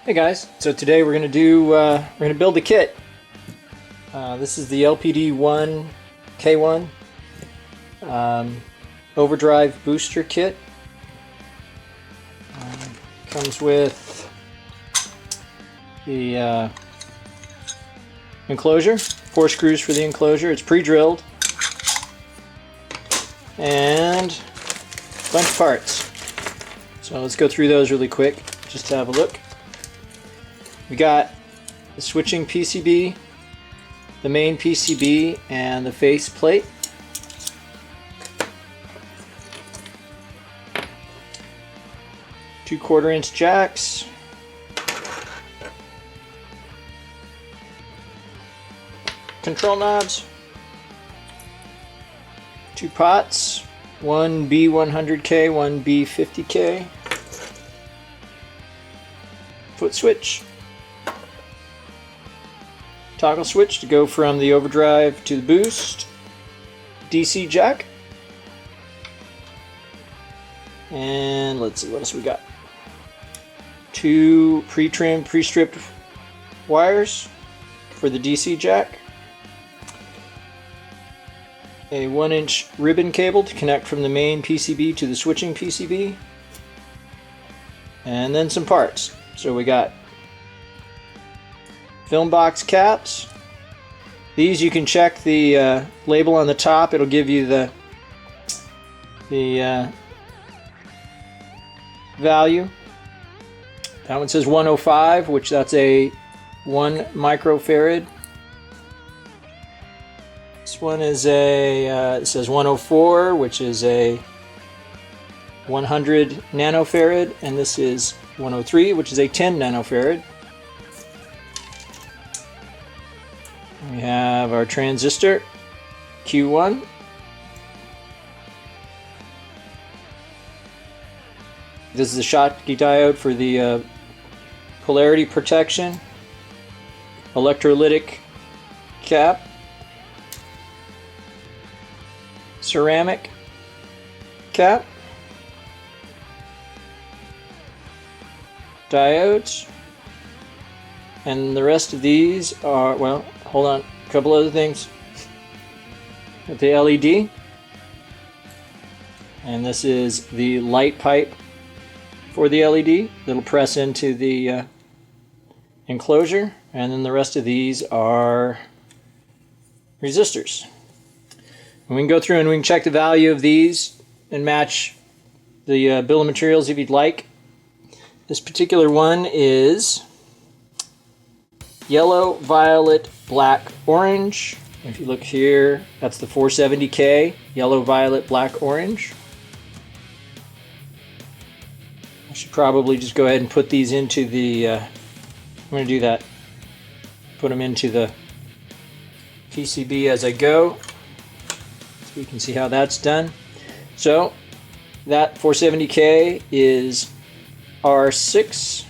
Hey guys, so today we're gonna build a kit. This is the LPD K-1 Overdrive booster kit. Comes with the enclosure, 4 screws for the enclosure. It's pre-drilled, and a bunch of parts. So let's go through those really quick just to have a look. We got the switching PCB, the main PCB, and the face plate. Two 1/4-inch jacks. Control knobs. 2 pots, one B100K, one B50K. Foot switch. Toggle switch to go from the overdrive to the boost. DC jack. And let's see what else we got. 2 pre-trimmed, pre-stripped wires for the DC jack. A 1-inch ribbon cable to connect from the main PCB to the switching PCB. And then some parts. So we got film box caps. These you can check the label on the top. It'll give you the value. That one says 105, which that's a 1 microfarad. This one is it says 104, which is a 100 nanofarad, and this is 103, which is a 10 nanofarad. We have our transistor Q1. This is the Schottky diode for the polarity protection. Electrolytic cap. Ceramic cap. Diodes. And the rest of these are, well, hold on, a couple other things. The LED. And this is the light pipe for the LED that'll press into the enclosure. And then the rest of these are resistors. And we can go through and we can check the value of these and match the bill of materials if you'd like. This particular one is yellow, violet, black, orange. If you look here, that's the 470K, yellow, violet, black, orange. I should probably just go ahead and put these into the, I'm going to do that, put them into the PCB as I go, so you can see how that's done. So that 470K is R6.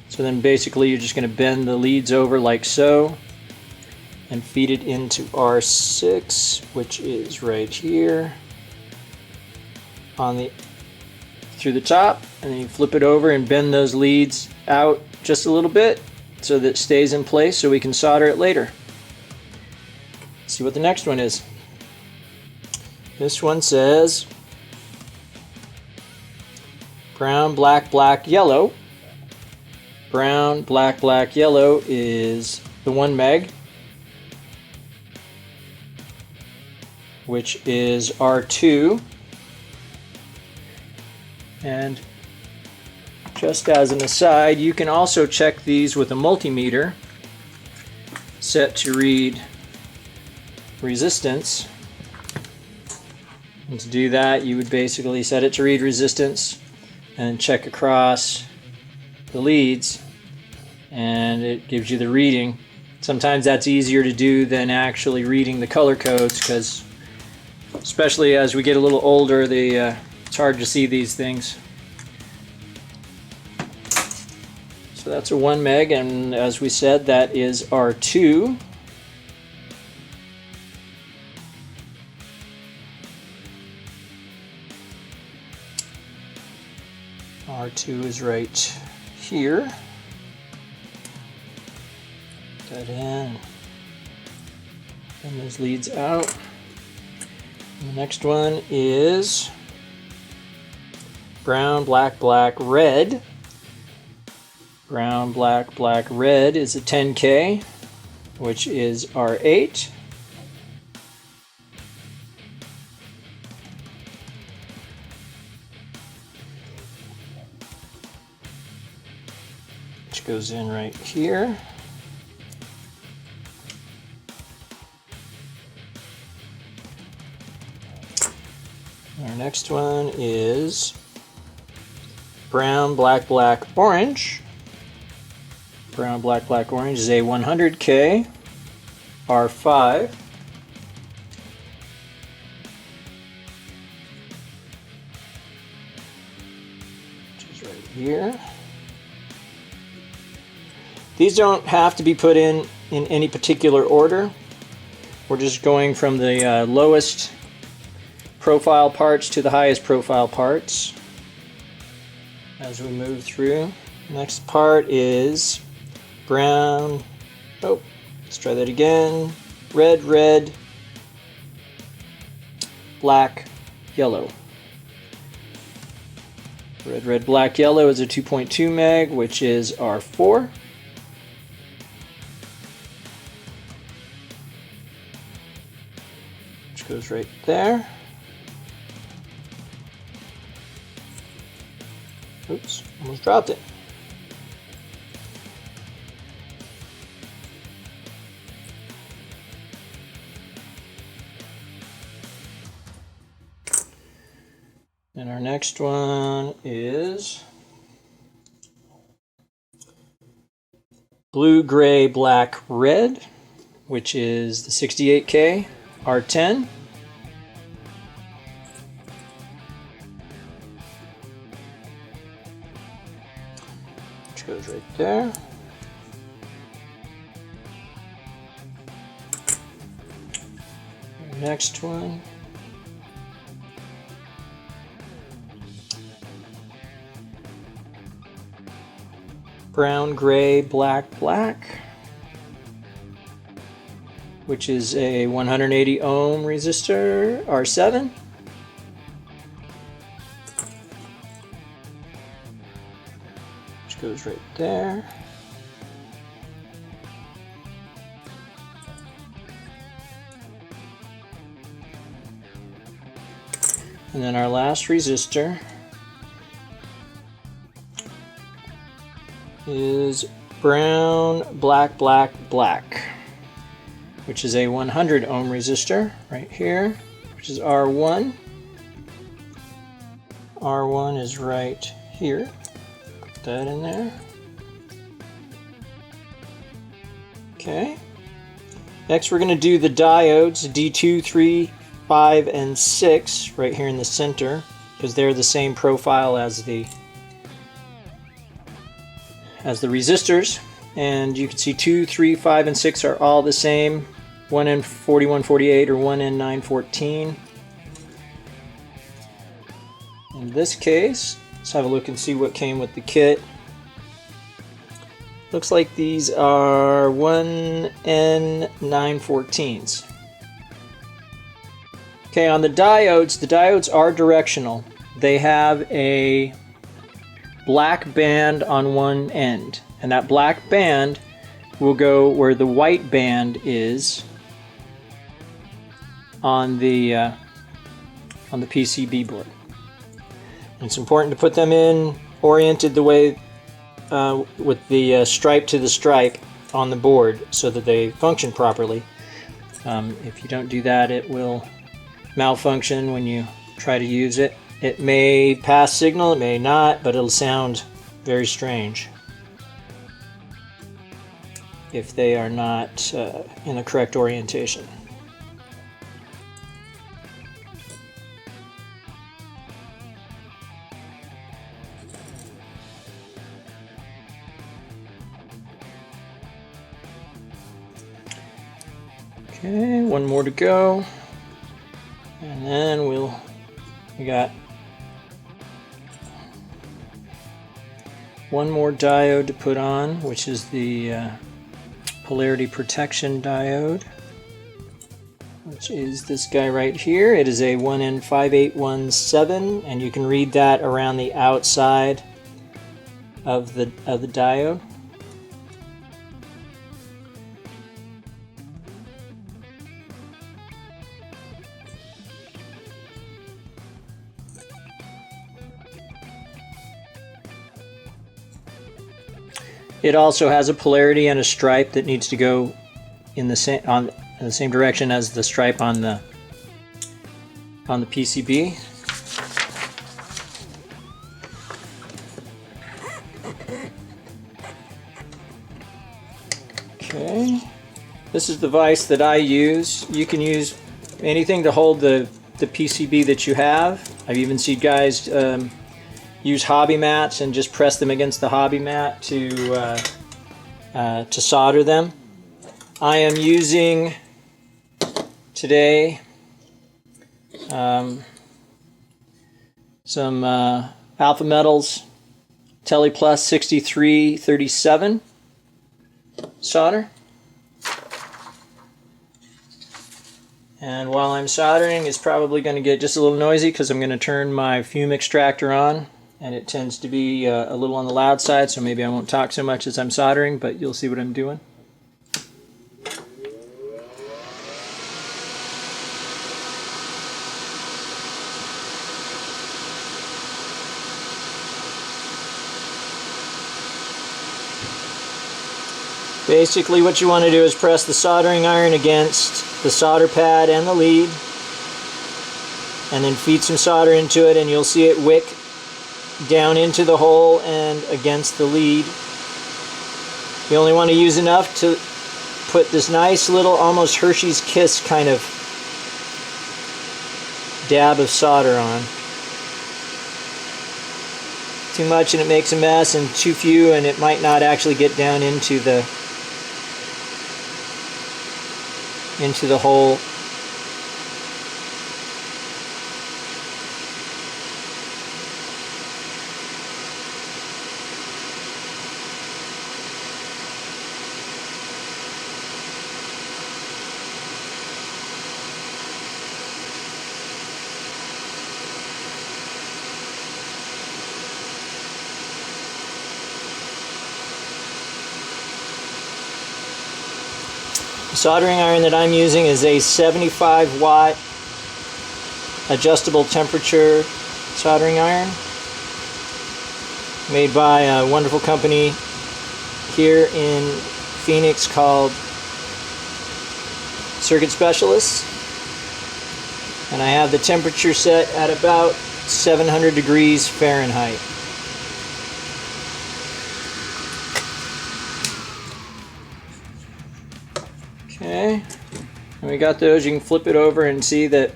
So then basically you're just going to bend the leads over like so and feed it into R6, which is right here on the through the top, and then you flip it over and bend those leads out just a little bit so that it stays in place so we can solder it later. Let's see what the next one is. This one says brown, black, black, yellow. Brown, black, black, yellow is the 1 meg, which is R2. And just as an aside, you can also check these with a multimeter set to read resistance. And to do that, you would basically set it to read resistance and check across the leads, and it gives you the reading. Sometimes that's easier to do than actually reading the color codes, because especially as we get a little older, it's hard to see these things. So that's a 1 meg, and as we said, that is R2. R2 is right here. Put that in. And those leads out. And the next one is brown, black, black, red. Brown, black, black, red is a 10K, which is R8. Which goes in right here. Our next one is brown, black, black, orange. Brown, black, black, orange is a 100K, R5. Which is right here. These don't have to be put in any particular order. We're just going from the lowest profile parts to the highest profile parts as we move through. Next part is brown, oh, let's try that again, red, red, black, yellow. Red, red, black, yellow is a 2.2 meg, which is R4. Which goes right there. Oops, almost dropped it. And our next one is blue, gray, black, red, which is the 68K, R10. Which goes right there. Our next one. Brown, gray, black, black, which is a 180 ohm resistor, R7. Which goes right there. And then our last resistor is brown, black, black, black, which is a 100 ohm resistor right here, which is R1. R1 is right here. Put that in there. Okay. Next we're going to do the diodes, D2, 3, 5, and 6 right here in the center, because they're the same profile as the resistors, and you can see 2, 3, 5, and 6 are all the same. 1N4148 or 1N914. In this case, let's have a look and see what came with the kit. Looks like these are 1N914s. Okay, on the diodes are directional. They have a black band on one end, and that black band will go where the white band is on the PCB board. And it's important to put them in oriented the way with the stripe to the stripe on the board so that they function properly. If you don't do that, it will malfunction when you try to use it. It may pass signal, it may not, but it'll sound very strange if they are not in the correct orientation. Okay, one more to go, and then we got one more diode to put on, which is the polarity protection diode, which is this guy right here. It is a 1N5817, and you can read that around the outside of the diode. It also has a polarity and a stripe that needs to go in the same direction as the stripe on the PCB. Okay, this is the vise that I use. You can use anything to hold the PCB that you have. I've even seen guys use hobby mats and just press them against the hobby mat to solder them. I am using today some Alpha Metals TelePlus 6337 solder. And while I'm soldering, it's probably going to get just a little noisy because I'm going to turn my fume extractor on, and it tends to be a little on the loud side, so maybe I won't talk so much as I'm soldering, but you'll see what I'm doing. Basically what you want to do is press the soldering iron against the solder pad and the lead, and then feed some solder into it, and you'll see it wick down into the hole and against the lead. You only want to use enough to put this nice little, almost Hershey's Kiss kind of dab of solder on. Too much and it makes a mess, and too few and it might not actually get down into the hole. The soldering iron that I'm using is a 75 watt adjustable temperature soldering iron, made by a wonderful company here in Phoenix called Circuit Specialists. And I have the temperature set at about 700 degrees Fahrenheit. Okay, and we got those. You can flip it over and see that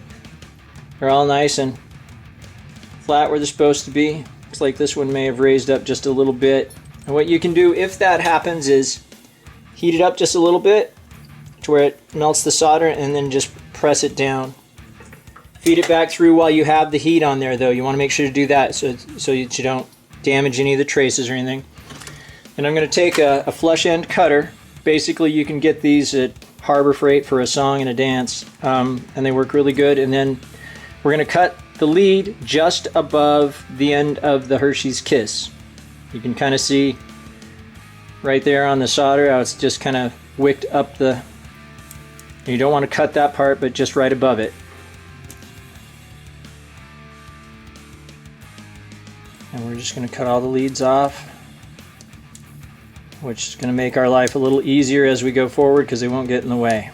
they're all nice and flat where they're supposed to be. Looks like this one may have raised up just a little bit. And what you can do if that happens is heat it up just a little bit to where it melts the solder, and then just press it down. Feed it back through while you have the heat on there, though. You want to make sure to do that so that you don't damage any of the traces or anything. And I'm going to take a flush end cutter. Basically, you can get these at Harbor Freight for a song and a dance, and they work really good. And then we're going to cut the lead just above the end of the Hershey's Kiss. You can kind of see right there on the solder how it's just kind of wicked up the... You don't want to cut that part, but just right above it. And we're just going to cut all the leads off, which is going to make our life a little easier as we go forward because they won't get in the way.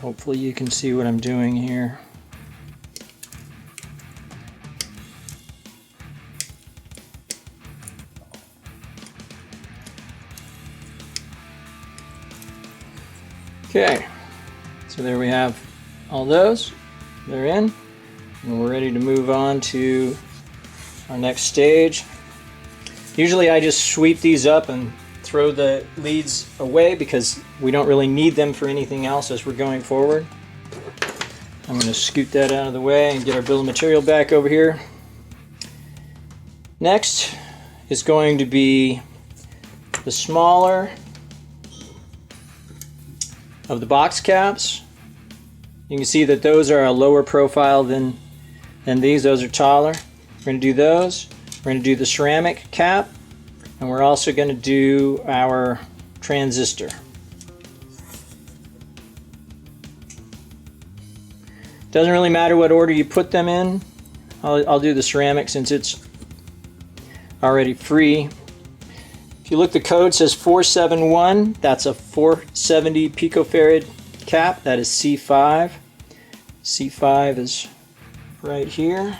Hopefully you can see what I'm doing here. Okay, so there we have all those. They're in, and we're ready to move on to our next stage. Usually I just sweep these up and throw the leads away because we don't really need them for anything else as we're going forward. I'm going to scoot that out of the way and get our bill of material back over here. Next is going to be the smaller of the box caps. You can see that those are a lower profile than these. Those are taller. We're going to do those. We're going to do the ceramic cap, and we're also going to do our transistor. Doesn't really matter what order you put them in. I'll do the ceramic since it's already free. If you look, the code says 471. That's a 470 picofarad cap. That is C5. C5 is right here.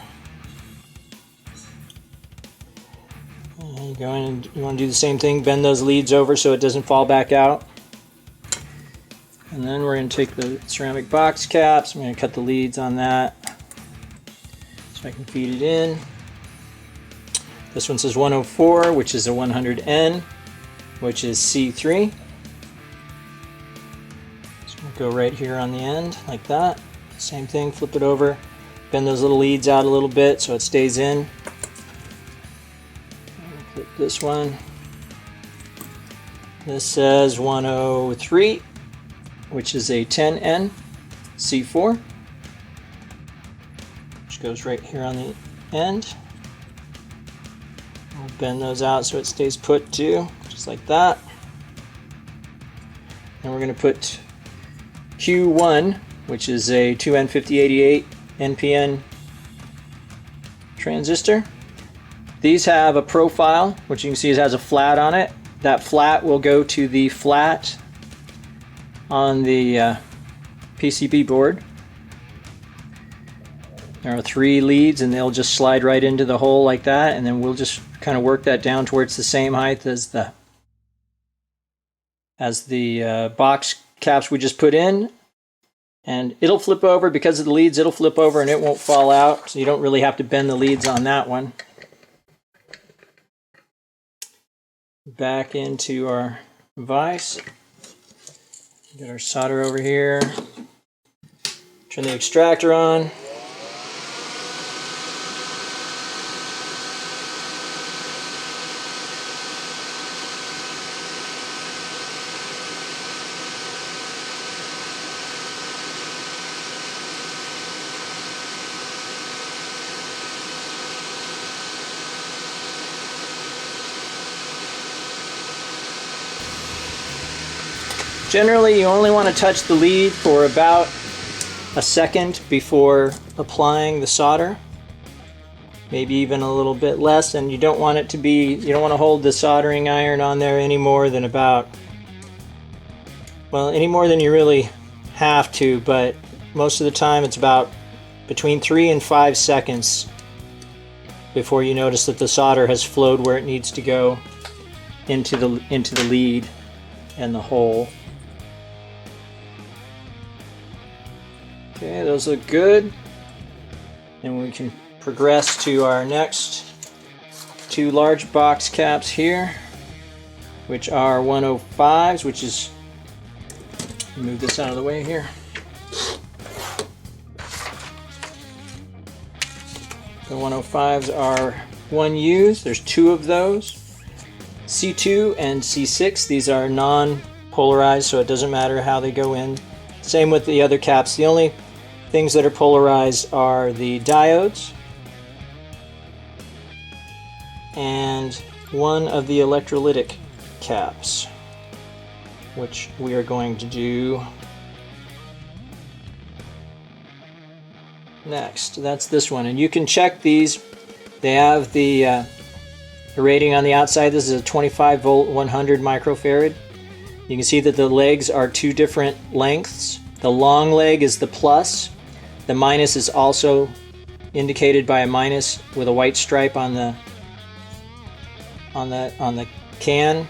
And you go in and you want to do the same thing. Bend those leads over so it doesn't fall back out. And then we're going to take the ceramic box caps. I'm going to cut the leads on that so I can feed it in. This one says 104, which is a 100N, which is C3. So we'll go right here on the end like that. Same thing, flip it over, bend those little leads out a little bit so it stays in. Flip this one. This says 103, which is a 10N, C4, which goes right here on the end. We'll bend those out so it stays put too, just like that. And we're going to put Q1, which is a 2N5088 NPN transistor. These have a profile, which you can see it has a flat on it. That flat will go to the flat on the PCB board. There are 3 leads and they'll just slide right into the hole like that, and then we'll just kind of work that down towards the same height as the box caps we just put in, and it'll flip over because of the leads. It'll flip over and it won't fall out, so you don't really have to bend the leads on that one. Back into our vise. Get our solder over here. Turn the extractor on. Generally, you only want to touch the lead for about a second before applying the solder, maybe even a little bit less, and you don't want it to be, you don't want to hold the soldering iron on there any more than about, well, any more than you really have to, but most of the time it's about between 3 and 5 seconds before you notice that the solder has flowed where it needs to go into the lead and the hole. Okay, those look good, and we can progress to our next 2 large box caps here, which are 105s, which is, move this out of the way here. The 105s are 1Us. There's 2 of those, C2 and C6. These are non-polarized, so it doesn't matter how they go in. Same with the other caps. The only things that are polarized are the diodes and one of the electrolytic caps, which we are going to do next. That's this one, and you can check these. They have the rating on the outside. This is a 25 volt 100 microfarad. You can see that the legs are 2 different lengths. The long leg is the plus. The minus is also indicated by a minus with a white stripe on the can,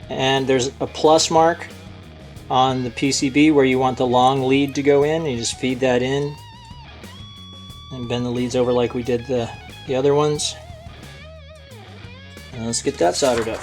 and there's a plus mark on the PCB where you want the long lead to go in. You just feed that in and bend the leads over like we did the other ones. And let's get that soldered up.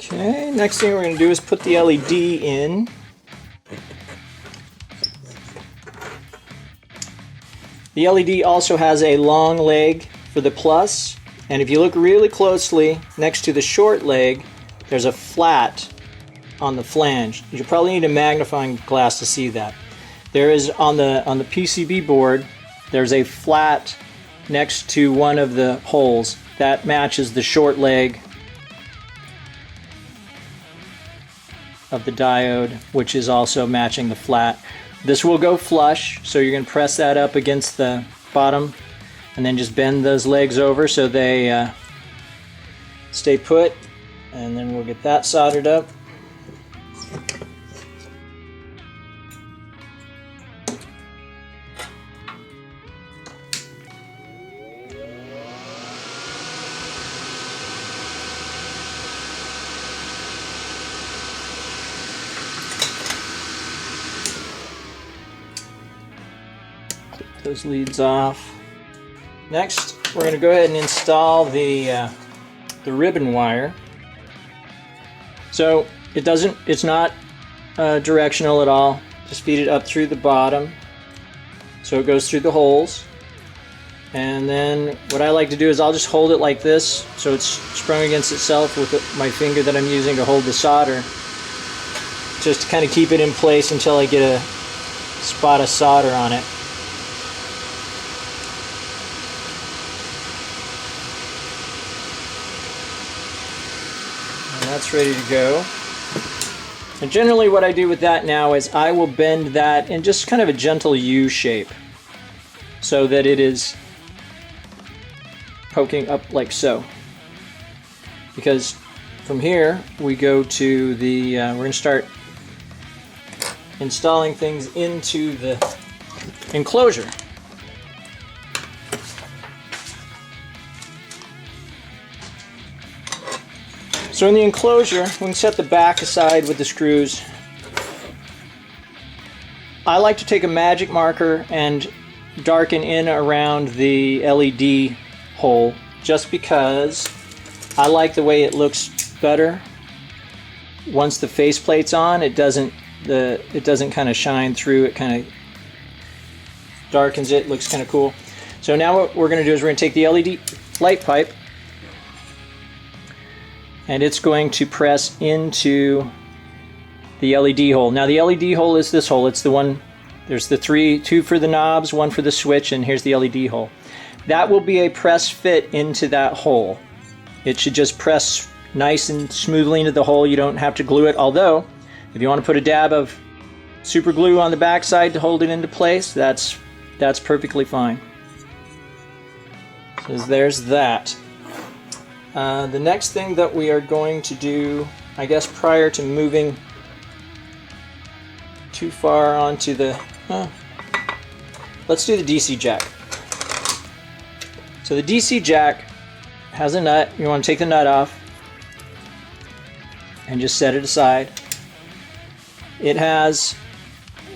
Okay, next thing we're going to do is put the LED in. The LED also has a long leg for the plus, and if you look really closely next to the short leg, there's a flat on the flange. You probably need a magnifying glass to see that. There is on the PCB board, there's a flat next to one of the holes that matches the short leg of the diode, which is also matching the flat. This will go flush, so you're going to press that up against the bottom and then just bend those legs over so they stay put, and then we'll get that soldered up. Those leads off. Next, we're going to go ahead and install the ribbon wire. So it's not directional at all. Just feed it up through the bottom, so it goes through the holes. And then what I like to do is I'll just hold it like this, so it's sprung against itself with my finger that I'm using to hold the solder, just to kind of keep it in place until I get a spot of solder on it. That's ready to go. And generally what I do with that now is I will bend that in just kind of a gentle U shape so that it is poking up like so. Because from here we go to the, we're going to start installing things into the enclosure. So in the enclosure, we can set the back aside with the screws. I like to take a magic marker and darken in around the LED hole, just because I like the way it looks better. Once the faceplate's on, it doesn't kind of shine through. It kind of darkens it. Looks kind of cool. So now what we're going to do is we're going to take the LED light pipe, and it's going to press into the LED hole. Now the LED hole is this hole. It's the one, there's the two for the knobs, one for the switch, and here's the LED hole. That will be a press fit into that hole. It should just press nice and smoothly into the hole. You don't have to glue it, although if you want to put a dab of super glue on the back side to hold it into place, that's perfectly fine. So there's that. The next thing that we are going to do, I guess prior to moving too far onto the, let's do the DC jack. So the DC jack has a nut. You want to take the nut off and just set it aside. It has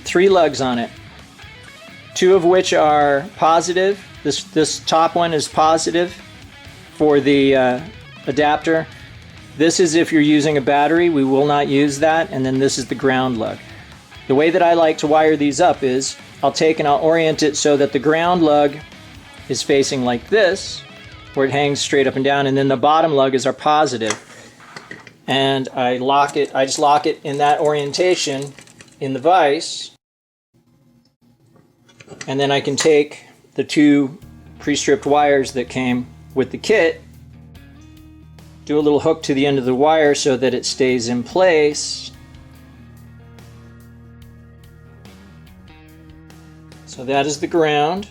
3 lugs on it, 2 of which are positive. This top one is positive for the adapter. This is if you're using a battery. We will not use that. And then this is the ground lug. The way that I like to wire these up is I'll take and I'll orient it so that the ground lug is facing like this, where it hangs straight up and down, and then the bottom lug is our positive. And I just lock it in that orientation in the vise, and then I can take the 2 pre-stripped wires that came with the kit, do a little hook to the end of the wire so that it stays in place. So that is the ground.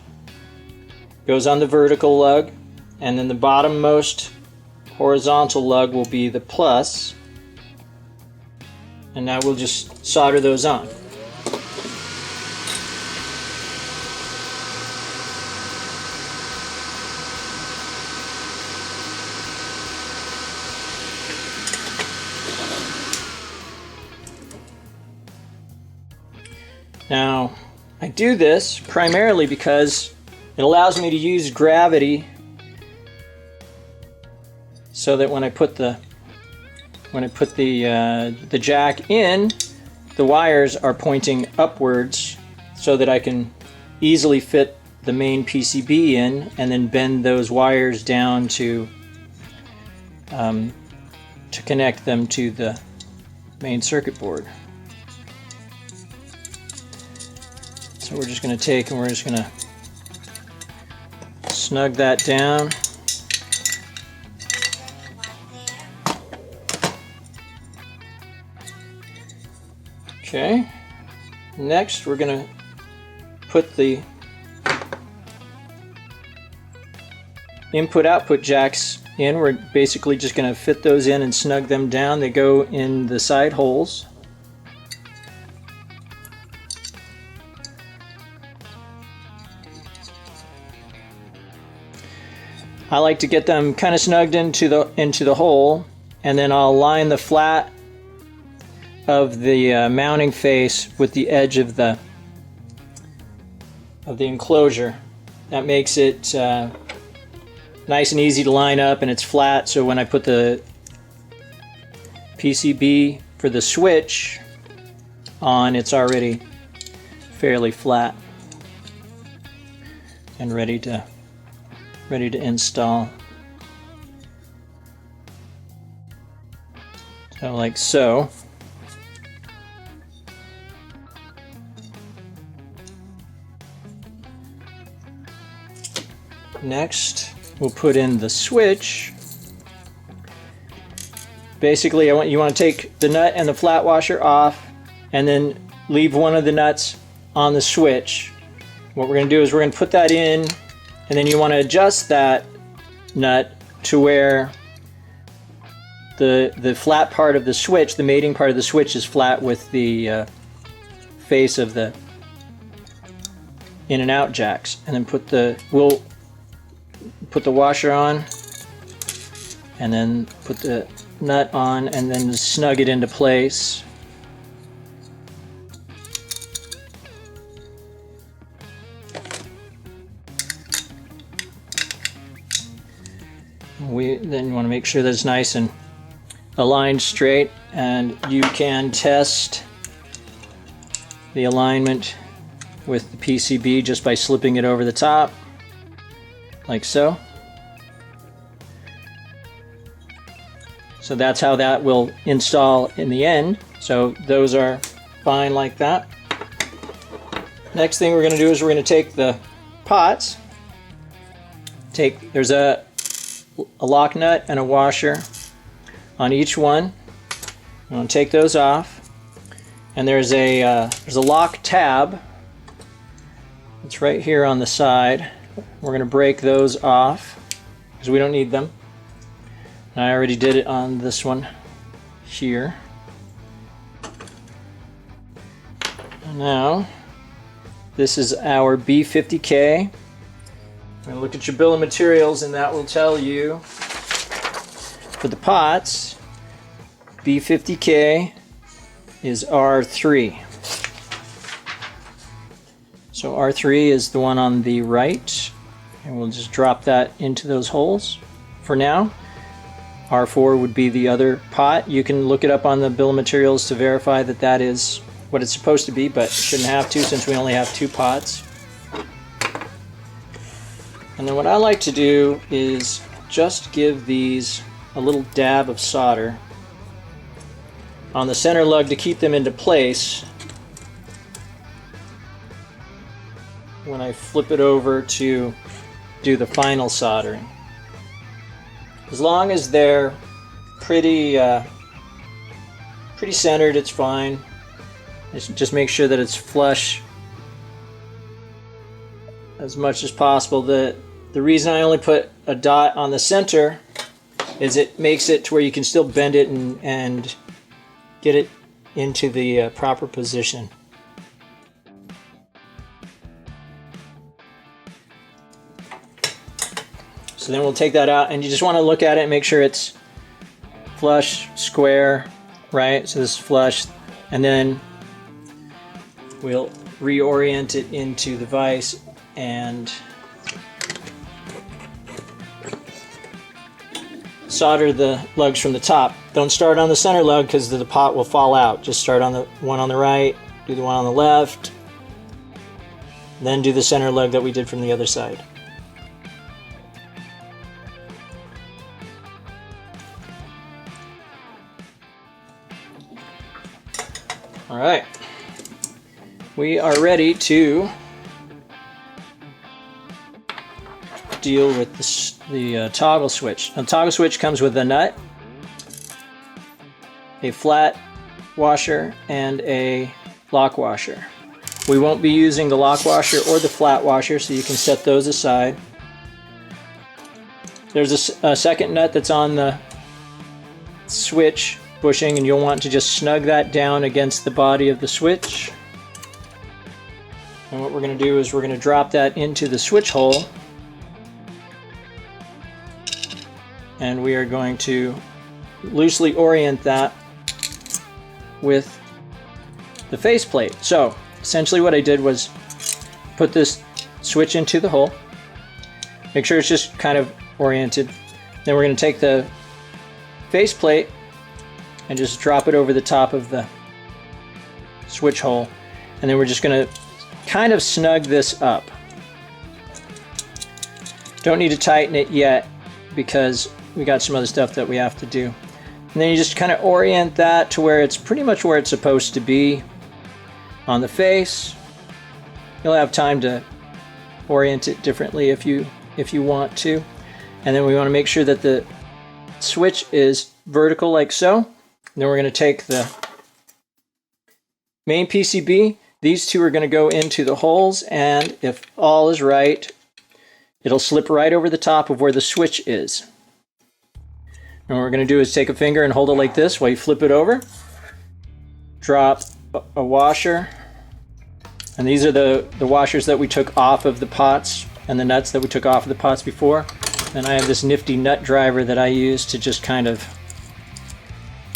Goes on the vertical lug, and then the bottommost horizontal lug will be the plus. And now we'll just solder those on. Now, I do this primarily because it allows me to use gravity so that when I put the when I put the jack in, the wires are pointing upwards so that I can easily fit the main PCB in and then bend those wires down to connect them to the main circuit board. So we're just going to take and we're just going to snug that down. Okay, next we're going to put the input-output jacks in. We're basically just going to fit those in and snug them down. They go in the side holes. I like to get them kind of snugged into the hole, and then I'll line the flat of the mounting face with the edge of the enclosure. That makes it nice and easy to line up, and it's flat, so when I put the PCB for the switch on, it's already fairly flat and ready to install. So like so. Next, we'll put in the switch. Basically, you want to take the nut and the flat washer off and then leave one of the nuts on the switch. What we're going to do is we're going to put that in, and then you want to adjust that nut to where the flat part of the switch, the mating part of the switch, is flat with the face of the in and out jacks. And then we'll put the washer on, and then put the nut on, and then snug it into place. Then you want to make sure that it's nice and aligned straight, and you can test the alignment with the PCB just by slipping it over the top, like so. So that's how that will install in the end. So those are fine like that. Next thing we're going to do is we're going to take the pots. There's a lock nut and a washer on each one. I'm going to take those off, and there's a lock tab. It's right here on the side. We're going to break those off because we don't need them. And I already did it on this one here. And now this is our B50K. And look at your bill of materials, and that will tell you for the pots, B50K is R3. So R3 is the one on the right, and we'll just drop that into those holes for now. R4 would be the other pot. You can look it up on the bill of materials to verify that that is what it's supposed to be, but shouldn't have to since we only have 2 pots. And then what I like to do is just give these a little dab of solder on the center lug to keep them into place when I flip it over to do the final soldering. As long as they're pretty centered, it's fine. Just make sure that it's flush as much as possible. The reason I only put a dot on the center is it makes it to where you can still bend it and get it into the proper position. So then we'll take that out, and you just want to look at it and make sure it's flush, square, right? So this is flush, and then we'll reorient it into the vise and solder the lugs from the top. Don't start on the center lug because the pot will fall out. Just start on the one on the right, do the one on the left, then do the center lug that we did from the other side. All right, we are ready to deal with the toggle switch. Now, the toggle switch comes with a nut, a flat washer, and a lock washer. We won't be using the lock washer or the flat washer, so you can set those aside. There's a second nut that's on the switch bushing, and you'll want to just snug that down against the body of the switch. And what we're going to do is we're going to drop that into the switch hole, and we are going to loosely orient that with the faceplate. So essentially what I did was put this switch into the hole, make sure it's just kind of oriented. Then we're going to take the faceplate and just drop it over the top of the switch hole, and then we're just going to kind of snug this up. Don't need to tighten it yet because we got some other stuff that we have to do. And then you just kind of orient that to where it's pretty much where it's supposed to be on the face. You'll have time to orient it differently if you want to. And then we want to make sure that the switch is vertical like so. And then we're going to take the main PCB. These two are going to go into the holes, and if all is right, it'll slip right over the top of where the switch is. And what we're going to do is take a finger and hold it like this while you flip it over. Drop a washer. And these are the washers that we took off of the pots, and the nuts that we took off of the pots before. And I have this nifty nut driver that I use to just kind of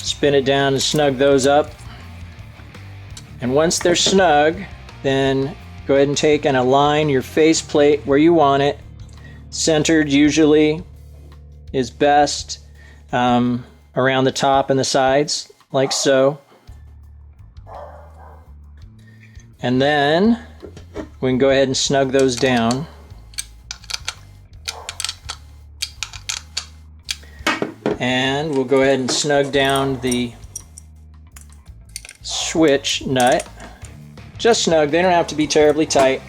spin it down and snug those up. And once they're snug, then go ahead and take and align your faceplate where you want it. Centered usually is best, around the top and the sides, like so. And then we can go ahead and snug those down. And we'll go ahead and snug down the switch nut. Just snug, they don't have to be terribly tight.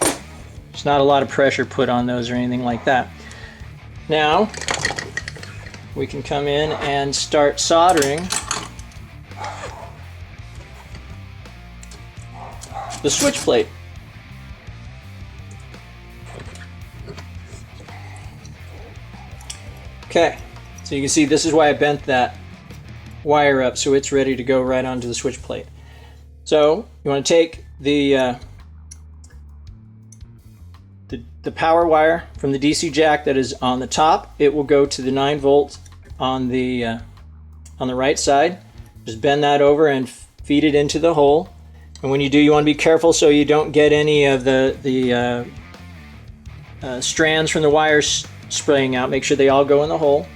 There's not a lot of pressure put on those or anything like that. Now, we can come in and start soldering the switch plate. Okay, so you can see this is why I bent that wire up so it's ready to go right onto the switch plate. So you want to take the power wire from the DC jack that is on the top. It will go to the 9 volt on the right side. Just bend that over and feed it into the hole. And when you do, you want to be careful so you don't get any of the strands from the wires spraying out. Make sure they all go in the hole.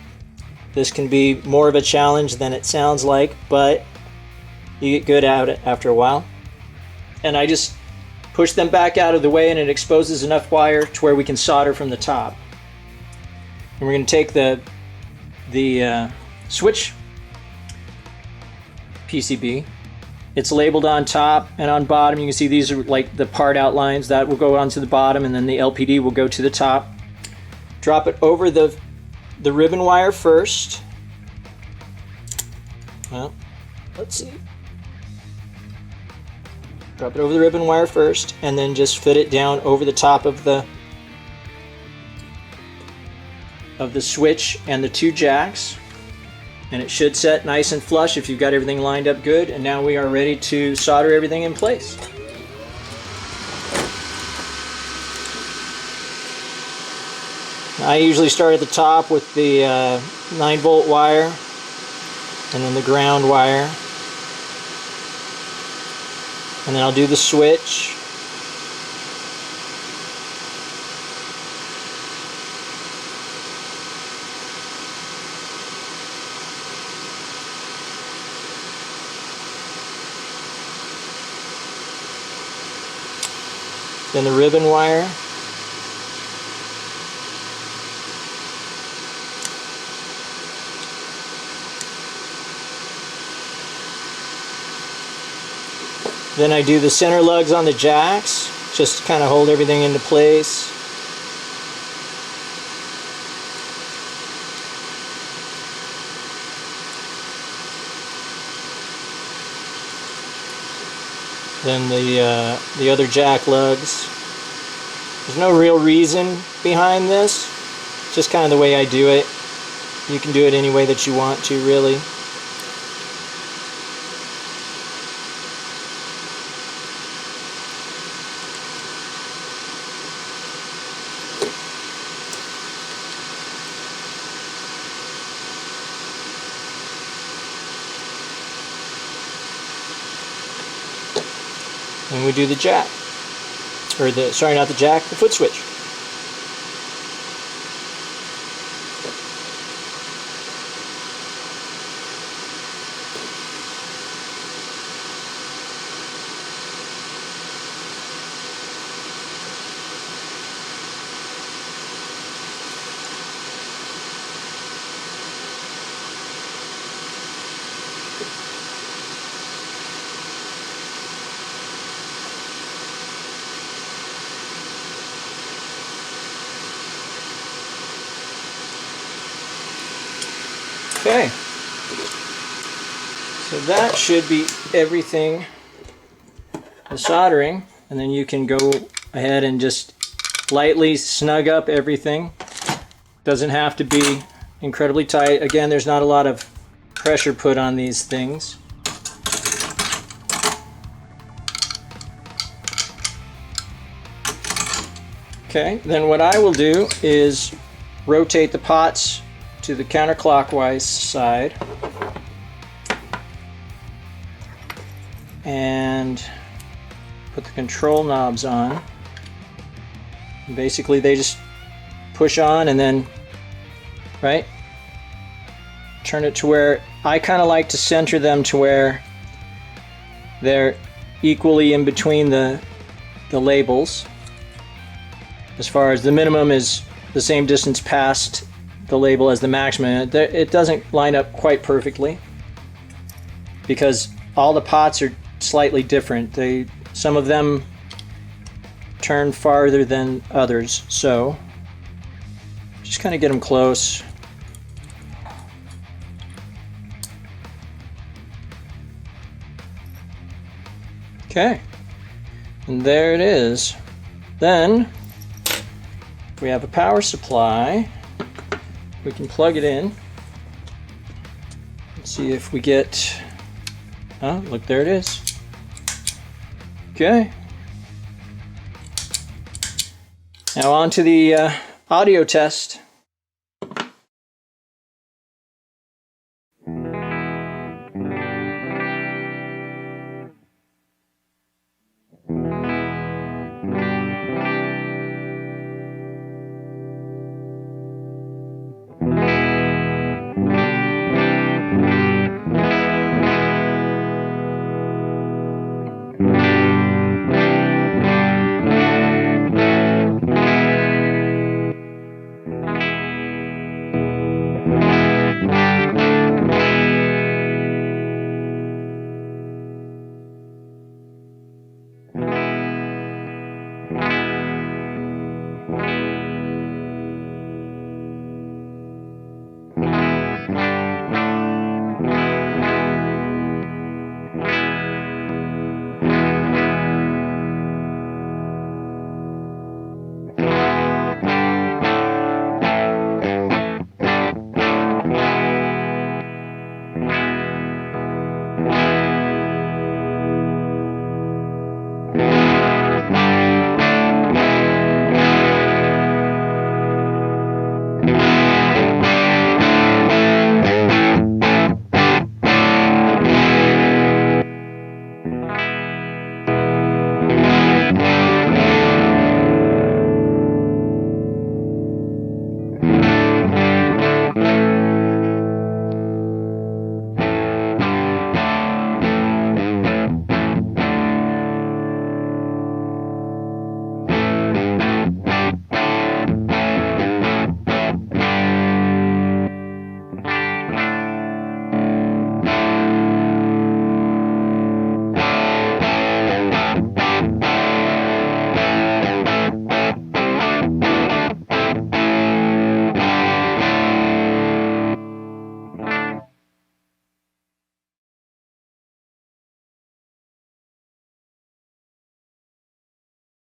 This can be more of a challenge than it sounds like, but you get good at it after a while. And I just push them back out of the way, and it exposes enough wire to where we can solder from the top. And we're going to take the switch PCB. It's labeled on top and on bottom. You can see these are like the part outlines that will go onto the bottom, and then the LPD will go to the top. Drop it over the ribbon wire first. Well, let's see. Drop it over the ribbon wire first, and then just fit it down over the top of the switch and the 2 jacks. And it should set nice and flush if you've got everything lined up good. And now we are ready to solder everything in place. I usually start at the top with the 9 volt wire, and then the ground wire. And then I'll do the switch. then the ribbon wire. Then I do the center lugs on the jacks, just to kind of hold everything into place. Then the other jack lugs. There's no real reason behind this, just kind of the way I do it. You can do it any way that you want to, really. And we do the jack, or the, sorry, not the jack, the foot switch. Okay, so that should be everything, the soldering, and then you can go ahead and just lightly snug up everything. Doesn't have to be incredibly tight. Again, there's not a lot of pressure put on these things. Okay, then what I will do is rotate the pots to the counterclockwise side and put the control knobs on. And basically they just push on and then, right, turn it to where I kind of like to center them to where they're equally in between the labels. As far as the minimum is the same distance past the label as the maximum. It doesn't line up quite perfectly because all the pots are slightly different. Some of them turn farther than others, so just kind of get them close. Okay, and there it is. Then we have a power supply. We can plug it in. Let's see if we get, oh, look, there it is. Okay. Now on to the audio test.